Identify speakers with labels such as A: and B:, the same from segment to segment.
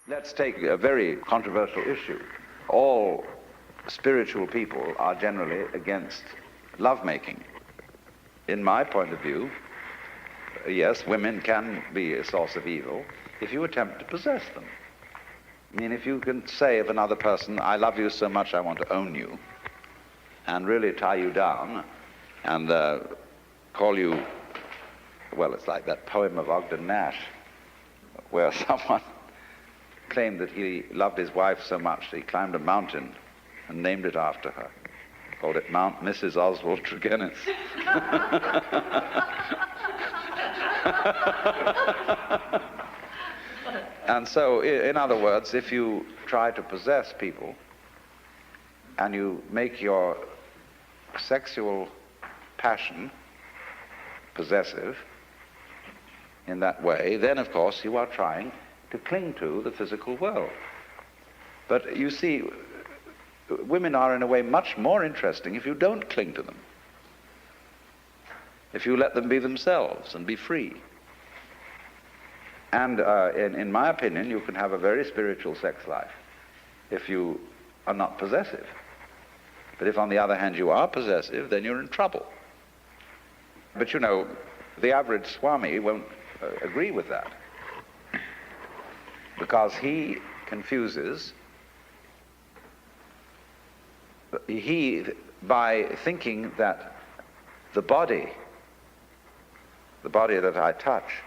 A: Let's take a very controversial issue. All spiritual people are generally against lovemaking. In my point of view, yes, women can be a source of evil if you attempt to possess them. I mean, if you can say of another person, I love you so much I want to own you, and really tie you down and call you, well, it's like that poem of Ogden Nash where someone claimed that he loved his wife so much that he climbed a mountain and named it after her. Called it Mount Mrs. Oswald Tregennis. And so, in other words, if you try to possess people and you make your sexual passion possessive in that way, then of course you are trying to cling to the physical world. But you see, women are in a way much more interesting if you don't cling to them, if you let them be themselves and be free. And in my opinion, you can have a very spiritual sex life if you are not possessive. But if on the other hand you are possessive, then you're in trouble. But you know, the average Swami won't agree with that, because he confuses, by thinking that the body that I touch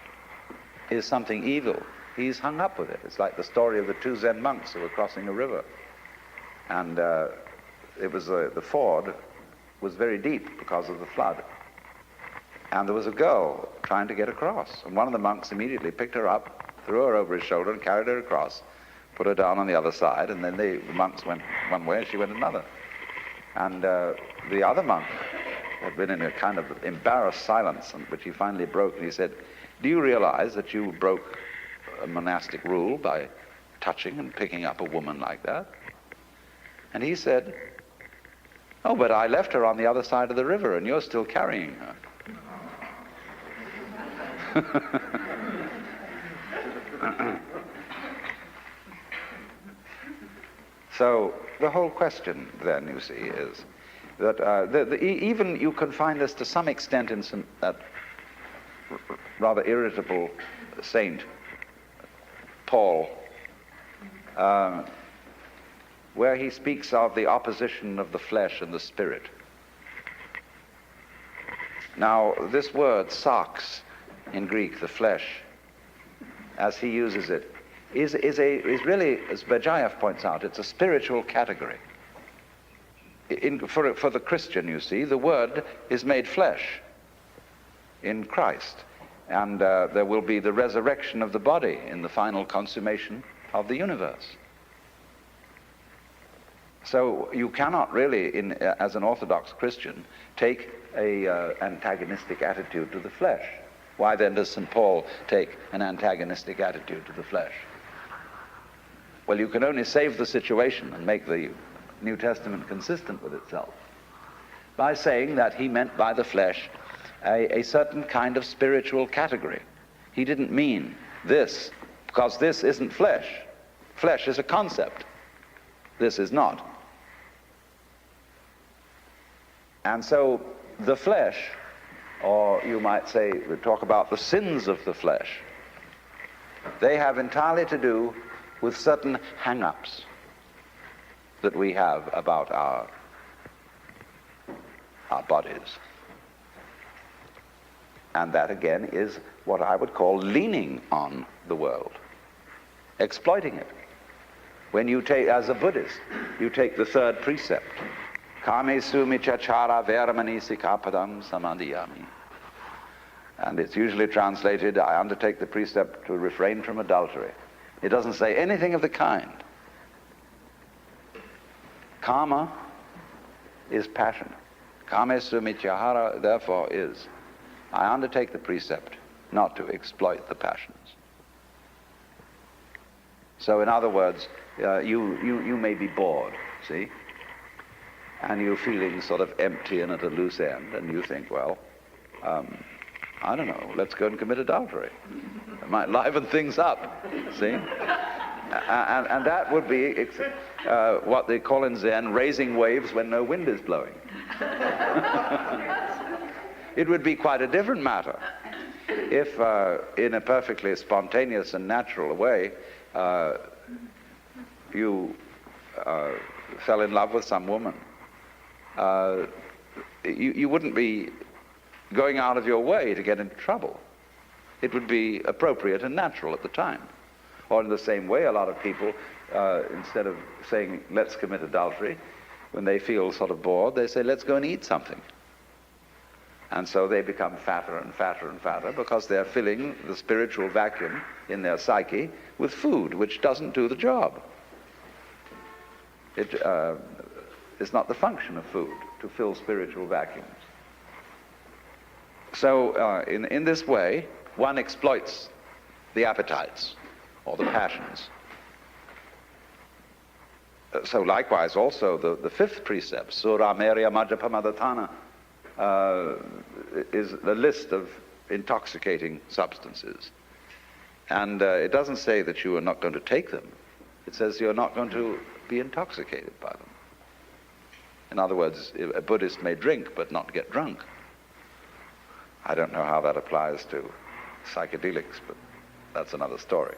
A: is something evil. He's hung up with it. It's like the story of the two Zen monks who were crossing a river, and it was the ford was very deep because of the flood, and there was a girl trying to get across, and one of the monks immediately picked her up, threw her over his shoulder and carried her across, put her down on the other side, and then the monks went one way and she went another. And the other monk had been in a kind of embarrassed silence, which he finally broke, and he said, do you realize that you broke a monastic rule by touching and picking up a woman like that? And he said, oh, but I left her on the other side of the river and you're still carrying her. So the whole question then, you see, is that even you can find this to some extent in that rather irritable saint, Paul, where he speaks of the opposition of the flesh and the spirit. Now, this word, sarx, in Greek, the flesh, as he uses it, is really, as Bajayev points out, it's a spiritual category. For the Christian, you see, the word is made flesh in Christ, and there will be the resurrection of the body in the final consummation of the universe. So you cannot really, as an Orthodox Christian, take an antagonistic attitude to the flesh. Why then does St. Paul take an antagonistic attitude to the flesh? Well, you can only save the situation and make the New Testament consistent with itself by saying that he meant by the flesh a certain kind of spiritual category. He didn't mean this, because this isn't flesh. Flesh is a concept. This is not. And so the flesh, or you might say, we talk about the sins of the flesh, they have entirely to do with certain hang-ups that we have about our bodies. And that again is what I would call leaning on the world, exploiting it. When you take, as a Buddhist, you take the third precept, kame sumichachara veramani sikapadam samadhiyami. And it's usually translated, I undertake the precept to refrain from adultery. It doesn't say anything of the kind. Kama is passion. Kame sumichahara, therefore, is, I undertake the precept not to exploit the passions. So in other words, you may be bored, see? And you're feeling sort of empty and at a loose end, and you think, well, I don't know, let's go and commit adultery. It might liven things up, see? And that would be what they call in Zen raising waves when no wind is blowing. It would be quite a different matter if, in a perfectly spontaneous and natural way, you fell in love with some woman. You wouldn't be going out of your way to get into trouble. It would be appropriate and natural at the time. Or in the same way, a lot of people, instead of saying, let's commit adultery, when they feel sort of bored, they say, let's go and eat something. And so they become fatter and fatter and fatter because they're filling the spiritual vacuum in their psyche with food, which doesn't do the job. It is not the function of food to fill spiritual vacuums. So in this way, one exploits the appetites or the passions. So likewise also the fifth precept, Sura Merya Majjapamadhatana, is the list of intoxicating substances. And it doesn't say that you are not going to take them. It says you're not going to be intoxicated by them. In other words, a Buddhist may drink but not get drunk. I don't know how that applies to psychedelics, but that's another story.